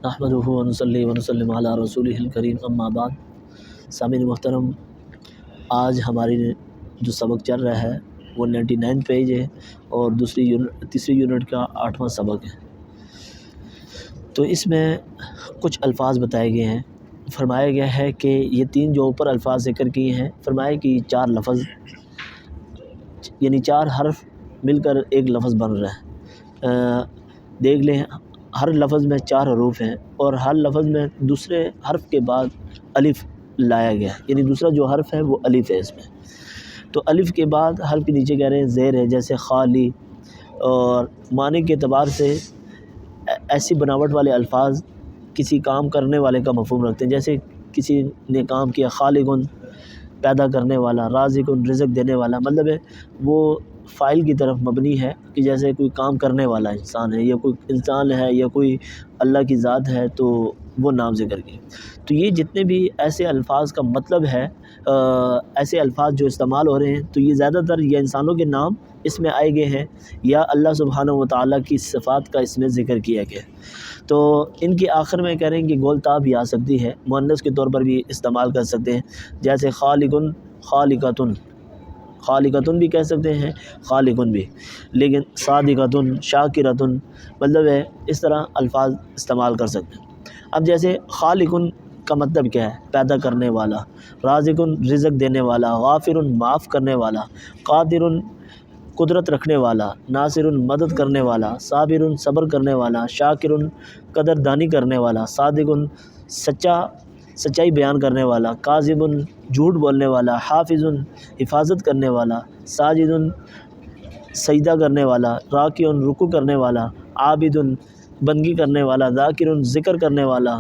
نحمدہ ونصلی ونسلم علی رسولہ الکریم اما بعد۔ سامعین محترم، آج ہماری جو سبق چل رہا ہے وہ 99 پیج ہے اور تیسری یونٹ کا 8واں سبق ہے۔ تو اس میں کچھ الفاظ بتائے گئے ہیں۔ فرمایا گیا ہے کہ یہ تین جو اوپر الفاظ ذکر کیے ہیں، فرمایا کہ یہ 4 لفظ یعنی 4 حرف مل کر ایک لفظ بن رہا ہے۔ دیکھ لیں، ہر لفظ میں 4 حروف ہیں اور ہر لفظ میں دوسرے حرف کے بعد الف لایا گیا ہے، یعنی دوسرا جو حرف ہے وہ الف ہے اس میں۔ تو الف کے بعد حرف کے نیچے کہہ رہے ہیں زیر ہے، جیسے خالی، اور معنی کے اعتبار سے ایسی بناوٹ والے الفاظ کسی کام کرنے والے کا مفہوم رکھتے ہیں، جیسے کسی نے کام کیا، خالقن پیدا کرنے والا، رازقن رزق دینے والا، مطلب ہے وہ فاعل کی طرف مبنی ہے کہ جیسے کوئی کام کرنے والا انسان ہے یا کوئی انسان ہے یا کوئی اللہ کی ذات ہے تو وہ نام ذکر کیے۔ تو یہ جتنے بھی ایسے الفاظ کا مطلب ہے، ایسے الفاظ جو استعمال ہو رہے ہیں، تو یہ زیادہ تر یا انسانوں کے نام اس میں آئے گئے ہیں یا اللہ سبحانہ و تعالیٰ کی صفات کا اس میں ذکر کیا گیا۔ تو ان کے آخر میں کہہ رہے ہیں کہ گول تا بھی آ سکتی ہے، مؤنث کے طور پر بھی استعمال کر سکتے ہیں، جیسے خالقن، خالقتن، خالقتن بھی کہہ سکتے ہیں، خالقن بھی، لیکن صادقتن، شاکرتن، مطلب ہے اس طرح الفاظ استعمال کر سکتے ہیں۔ اب جیسے خالقن کا مطلب کیا ہے؟ پیدا کرنے والا، رازقن رزق دینے والا، غافرن معاف کرنے والا، قادرن قدرت رکھنے والا، ناصرن مدد کرنے والا، صابرن صبر کرنے والا، شاکرن قدر دانی کرنے والا، صادقن سچائی بیان کرنے والا، کاذبن جھوٹ بولنے والا، حافظن حفاظت کرنے والا، ساجدن سجدہ کرنے والا، راکعن رکوع کرنے والا، عابدن بندگی کرنے والا، ذاکرن ذکر کرنے والا،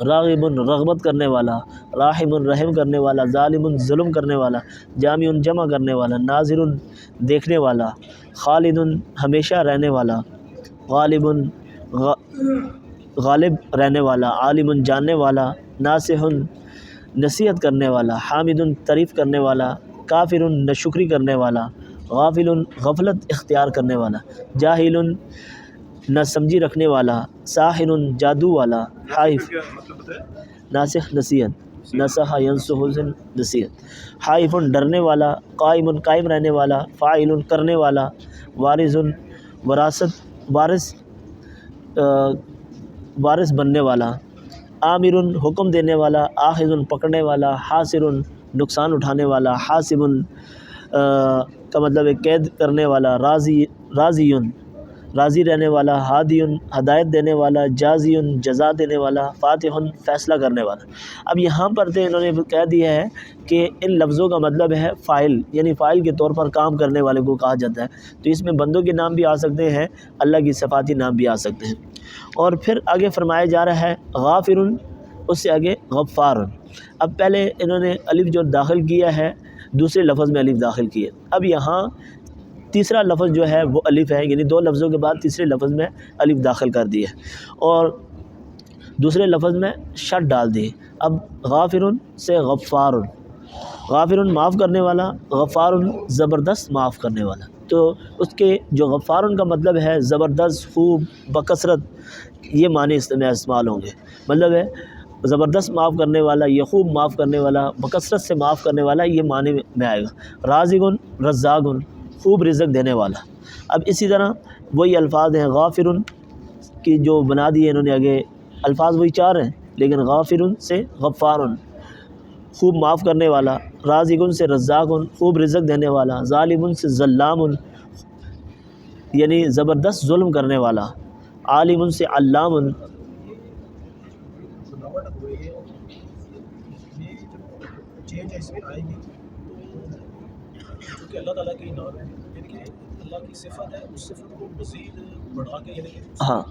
راغبن رغبت کرنے والا، راحمن رحم کرنے والا، ظالمن ظلم کرنے والا، جامعن جمع کرنے والا، ناظرن دیکھنے والا، خالدن ہمیشہ رہنے والا، غالبن غالب رہنے والا، عالمن جاننے والا، ناصحن نصیحت کرنے والا، حامدن تعریف کرنے والا، کافرن ناشکری کرنے والا، غافلن غفلت اختیار کرنے والا، جاہلن نہ سمجھی رکھنے والا، ساحرن جادو والا، حائف ناسخ نصیحت، نصح ینصح نصیحت، حائفن ڈرنے والا، قائمن قائم رہنے والا، فاعلن کرنے والا، وارثن وارث بننے والا، آمرن حکم دینے والا، آخذن پکڑنے والا، حاصرن نقصان اٹھانے والا، حاسبن کا مطلب ہے قید کرنے والا، راضیٌ راضی رہنے والا، ہادیٌ ہدایت دینے والا، جازیٌ جزا دینے والا، فاتحٌ فیصلہ کرنے والا۔ اب یہاں پر انہوں نے کہہ دیا ہے کہ ان لفظوں کا مطلب ہے فاعل، یعنی فاعل کے طور پر کام کرنے والے کو کہا جاتا ہے۔ تو اس میں بندوں کے نام بھی آ سکتے ہیں، اللہ کی صفاتی نام بھی آ سکتے ہیں۔ اور پھر آگے فرمایا جا رہا ہے غافرٌ، اس سے آگے غفارٌ۔ اب پہلے انہوں نے الف جو داخل کیا ہے، دوسرے لفظ میں الف داخل کیا، اب یہاں تیسرا لفظ جو ہے وہ الف ہے، یعنی 2 لفظوں کے بعد تیسرے لفظ میں الف داخل کر دی ہے اور دوسرے لفظ میں شد ڈال دی۔ اب غافرٌ سے غفارٌ، غافرٌ معاف کرنے والا، غفارٌ زبردست معاف کرنے والا۔ تو اس کے جو غفارٌ کا مطلب ہے زبردست، خوب، بکثرت، یہ معنی اس میں استعمال ہوں گے، مطلب ہے زبردست معاف کرنے والا، یہ خوب معاف کرنے والا، بکثرت سے معاف کرنے والا، یہ معنی میں آئے گا۔ رازقٌ رزاقٌ خوب رزق دینے والا۔ اب اسی طرح وہی الفاظ ہیں، غافرٌ کی جو بنا دی انہوں نے آگے، الفاظ وہی 4 ہیں لیکن غافرٌ سے غفارٌ خوب معاف کرنے والا، رازقٌ سے رزاقٌ خوب رزق دینے والا، ظالمٌ سے ظلامٌ یعنی زبردست ظلم کرنے والا، عالمٌ سے علامٌ۔ کہ اللہ تعالیٰ کی نام ہے، یعنی کہ اللہ کی صفت ہے، اس صفت کو مزید بڑھا کے، یعنی کہ ہاں،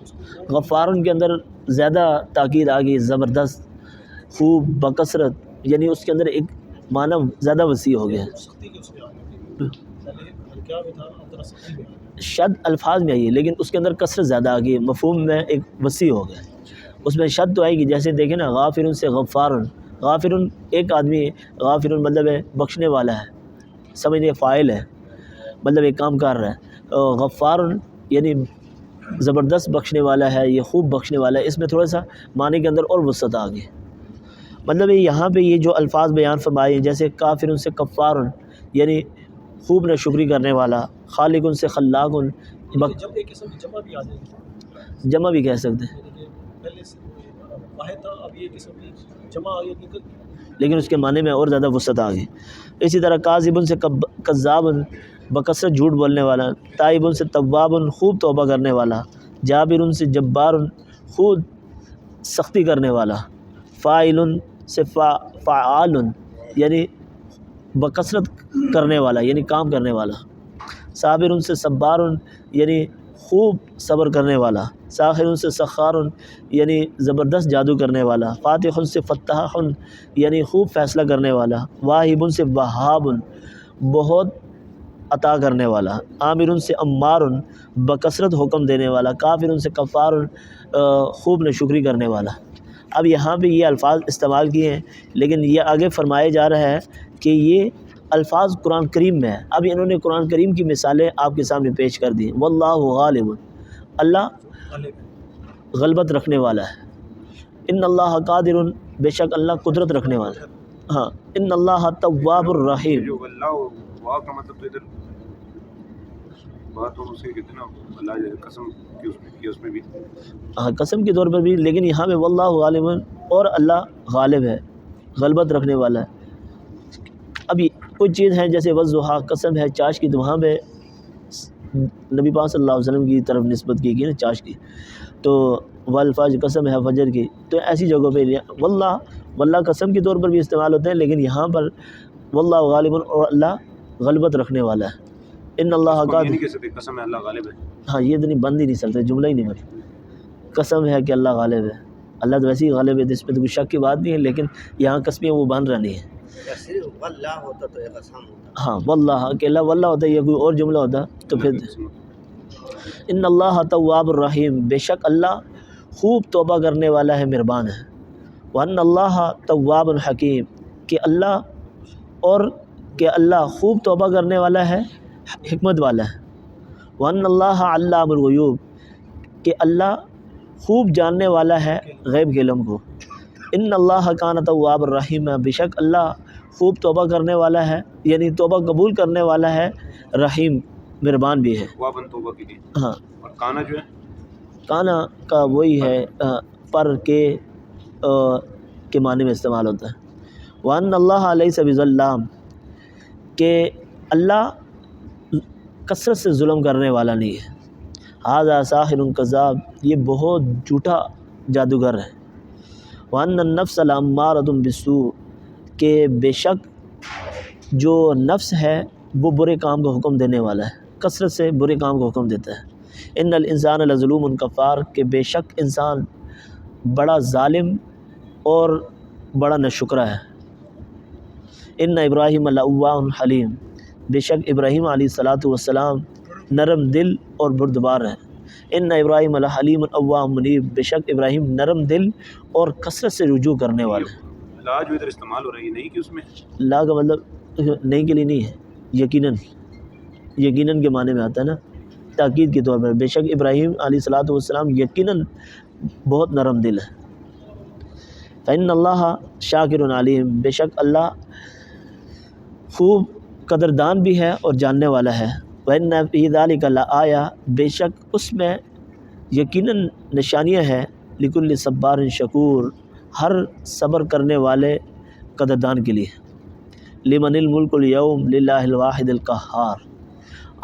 غفارن کے اندر زیادہ تاکید آ گئی، زبردست، خوب، بکثرت، یعنی اس کے اندر ایک معنی زیادہ وسیع ہو گیا ہے۔ سختی کی اس میں آ گئی، پہلے کیا بھی تھا، اب ذرا سختی میں آ گئی۔ شد الفاظ میں آئی ہے لیکن اس کے اندر کثرت زیادہ آ گئی، مفہوم میں ایک وسیع ہو گیا۔ اس میں شد تو آئے گی، جیسے دیکھیں نا، غافرن سے غفارن، غافرن ایک آدمی ہے، غافرن مطلب ہے بخشنے والا ہے، سمجھنے فاعل ہے، مطلب ایک کام کر رہا ہے۔ غفارن یعنی زبردست بخشنے والا ہے، یہ خوب بخشنے والا ہے، اس میں تھوڑا سا معنی کے اندر اور وسعت آ گئی۔ مطلب یہاں پہ یہ جو الفاظ بیان فرمائے ہیں، جیسے کافر سے کفار، یعنی خوب نہ شکری کرنے والا، خالق ان سے خلاق، جب ایک قسم کی جمع بھی آ جائے گی، جمع بھی کہہ سکتے ہیں، یعنی کہ پہلے سے واحد تھا، اب یہ قسم کی جمع آ گئی، لیکن اس کے معنی میں اور زیادہ وسعت آ گئی۔ اسی طرح کاذب سے کذاب، بکثرت جھوٹ بولنے والا، تائب سے تواب، خوب توبہ کرنے والا، جابر سے جبار، خوب سختی کرنے والا، فاعل سے فعال، یعنی بکثرت کرنے والا، یعنی کام کرنے والا، صابر سے صبار، یعنی خوب صبر کرنے والا، ساخر سے سخار، یعنی زبردست جادو کرنے والا، فاتح سے فتاح، یعنی خوب فیصلہ کرنے والا، واہب سے وہاب، بہت عطا کرنے والا، عامر سے عمار، بکثرت حکم دینے والا، کافر سے کفار، خوب نشکری کرنے والا۔ اب یہاں پہ یہ الفاظ استعمال کیے ہیں، لیکن یہ آگے فرمایا جا رہا ہے کہ یہ الفاظ قرآن کریم میں ہے۔ اب انہوں نے قرآن کریم کی مثالیں آپ کے سامنے پیش کر دی۔ واللہ غالب، اللہ غلبت رکھنے والا ہے، ان اللہ قادر، بے شک اللہ قدرت رکھنے والا ہے، ہاں، ان اللہ تواب الرحیم۔ جو اللہ واہ کا مطلب تو ادھر بات اور اسے کتنا اللہ جو قسم کی اس میں بھی، ہاں، قسم کے طور پر بھی، لیکن یہاں پہ واللہ غالب، اور اللہ غالب ہے، غلبت رکھنے والا ہے۔ اب کچھ چیز ہیں جیسے والضحیٰ، قسم ہے چاش کی، تو وہاں پہ نبی پاک صلی اللہ علیہ وسلم کی طرف نسبت کی گئی نا چاش کی، تو والفجر، قسم ہے فجر کی، تو ایسی جگہوں پہ واللہ قسم کے طور پر بھی استعمال ہوتے ہیں، لیکن یہاں پر واللہ غالب، اور اللہ غلبت رکھنے والا ہے، ان اللہ یہ قادر، نہیں کہہ سکتے قسم ہے اللہ غالب ہے، ہاں یہ تو نہیں بند ہی نہیں سکتے، جملہ ہی نہیں بن، قسم ہے کہ اللہ غالب ہے، اللہ تو ویسے ہی غالب ہے، اس پہ تو کوئی شک کی بات نہیں ہے، لیکن یہاں قسمیں وہ بن رہی ہیں۔ واللہ ہوتا تو ایک قسم ہوتا، ہاں واللہ، کہ اللہ واللہ ہوتا ہے، یا کوئی اور جملہ ہوتا تو پھر ان اللہ تواب الرحیم، بے شک اللہ خوب توبہ کرنے والا ہے، مہربان ہے، وان اللہ تواب الحکیم، کہ اللہ خوب توبہ کرنے والا ہے، حکمت والا ہے، وان اللہ علام الغیوب، کہ اللہ خوب جاننے والا ہے غیب کے علم کو، ان اللہ کان تواب الرحیم، بے شک اللہ خوب توبہ کرنے والا ہے، یعنی توبہ قبول کرنے والا ہے، رحیم مہربان بھی ہے۔ وابن توبہ کے لیے، ہاں، اور کانا جو ہے کانا کا وہی ہے پر کے معنی میں استعمال ہوتا ہے۔ وَأَنَّ اللَّهَ لَيْسَ بِظَلَّامٍ، کہ اللہ کثرت سے ظلم کرنے والا نہیں ہے، هَذَا سَاحِرٌ كَذَّابٌ، یہ بہت جھوٹا جادوگر ہے، وَأَنَّ النَّفْسَ لَأَمَّارَةٌ بِالسُّوءِ، کہ بے شک جو نفس ہے وہ برے کام کا حکم دینے والا ہے، کثرت سے برے کام کا حکم دیتا ہے، ان الانسان لظلوم کفار، کہ بے شک انسان بڑا ظالم اور بڑا ناشکرا ہے، ان ابراہیم لأواہ حلیم، بے شک ابراہیم علیہ السلام نرم دل اور بردبار ہے، ان ابراہیم لحلیم اواہ منیب، بے شک ابراہیم نرم دل اور کثرت سے رجوع کرنے والا ہے۔ لا جو ادھر استعمال ہو رہی ہے نہیں کہ اس میں لا کا مطلب نہیں کے لیے نہیں ہے، یقیناً کے معنی میں آتا ہے نا، تاکید کے طور پر، بے شک ابراہیم علیہ السلام یقیناً بہت نرم دل ہے، فإن اللہ شاکر علیم، بے شک اللہ خوب قدردان بھی ہے اور جاننے والا ہے، وَإِنَّ فِي ذَلِكَ لَآیَةً، بے شک اس میں یقیناً نشانیاں ہیں، لِكُلِّ صَبَّارٍ شکور، ہر صبر کرنے والے قدردان کے لیے، لمن الملک اليوم للہ الواحد القہار،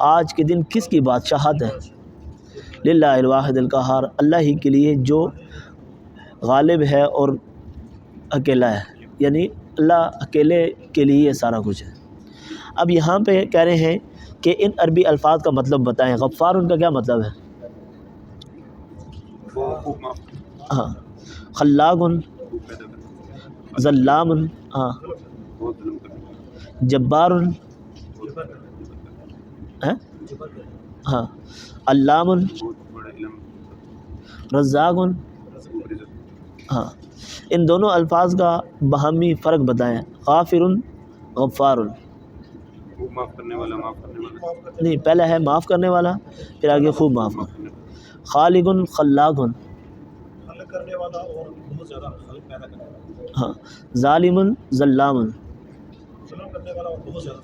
آج کے دن کس کی بادشاہت ہے، للہ الواحد القہار، اللہ ہی کے لیے جو غالب ہے اور اکیلا ہے، یعنی اللہ اکیلے کے لیے یہ سارا کچھ ہے۔ اب یہاں پہ کہہ رہے ہیں کہ ان عربی الفاظ کا مطلب بتائیں، غفار ان کا کیا مطلب ہے؟ وہ خوب معاف ہاں، خلاق، خوب پیدا کرنا، ظلام، ہاں، بہت ظلم کرنا، جبار، ہاں، علام، بہت بڑا علم، رزاق، خوب رزق، ہاں، ان دونوں الفاظ کا باہمی فرق بتائیں، غافر، غفار، خوب معاف کرنے والا، معاف کرنے والا، نہیں، پہلا ہے معاف کرنے والا، پھر آگے خوب معاف کرنے، خالق خلاق، خلق کرنے والا اور بہت زیادہ خلق پیدا کرنے والا، ہاں، ظالم ظلام، ظلم کرنے والا اور بہت زیادہ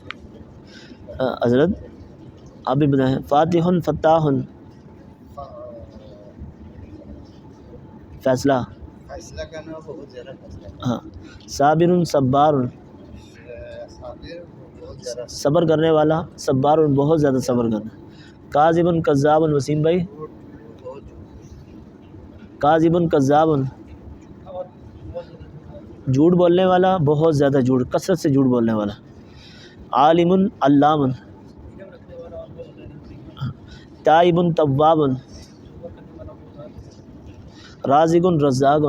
حضرت آپ بھی بتائیں، فاتح فتاح، فیصلہ، فیصلہ کرنا بہت زیادہ فیصلہ ہاں، صابر صبار، صابر بہت زیادہ صبر کرنے والا، صبار بہت زیادہ صبر کرنا، کاذب کذاب، وسیم بھائی، بہت کاذب کذاب، جھوٹ بولنے والا، بہت زیادہ جھوٹ، کثرت سے جھوٹ بولنے والا، عالم علام، تائب تواب، رازق رزاق،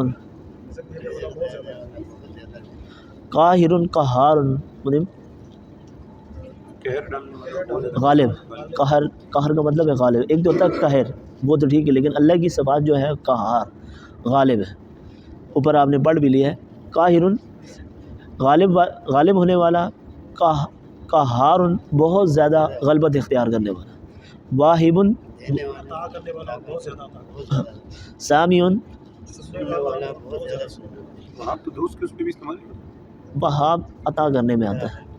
قاہر قہار، قہر ڈالنے والا بہت زیادہ غالب، قہر کا مطلب ہے غالب، ایک تو ہوتا ہے قہر، وہ تو ٹھیک ہے، لیکن اللہ کی صفات جو ہے قہار، غالب ہے، اوپر آپ نے پڑھ بھی لیا ہے، قاہر غالب ہونے والا، قہار بہت زیادہ غلبت اختیار کرنے والا، واہب دینے والا عطا کرنے والا، بہت زیادہ عطا بہت زیادہ سامی، کرنے والا بہت زیادہ وہاں تو درست کے اس میں بھی استعمال نہیں ہوتا۔ وہاب عطا کرنے میں آتا ہے،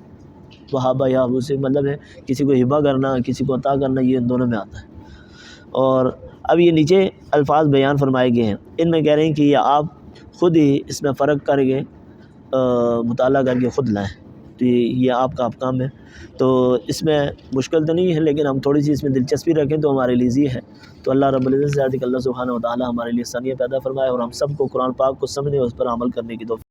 وہابہ یا سے مطلب ہے کسی کو ہبہ کرنا، کسی کو عطا کرنا، یہ ان دونوں میں آتا ہے۔ اور اب یہ نیچے الفاظ بیان فرمائے گئے ہیں، ان میں کہہ رہے ہیں کہ یہ آپ خود ہی اس میں فرق کر کے مطالعہ کر کے خود لائیں، تو یہ آپ کا کام ہے، تو اس میں مشکل تو نہیں ہے، لیکن ہم تھوڑی سی اس میں دلچسپی رکھیں تو ہمارے لیے یہ ہے، تو اللہ رب العزت سے کہ اللہ سبحانہ و تعالی ہمارے لیے آسانیاں پیدا فرمائے اور ہم سب کو قرآن پاک کو سمجھنے اور اس پر عمل کرنے کی توفیق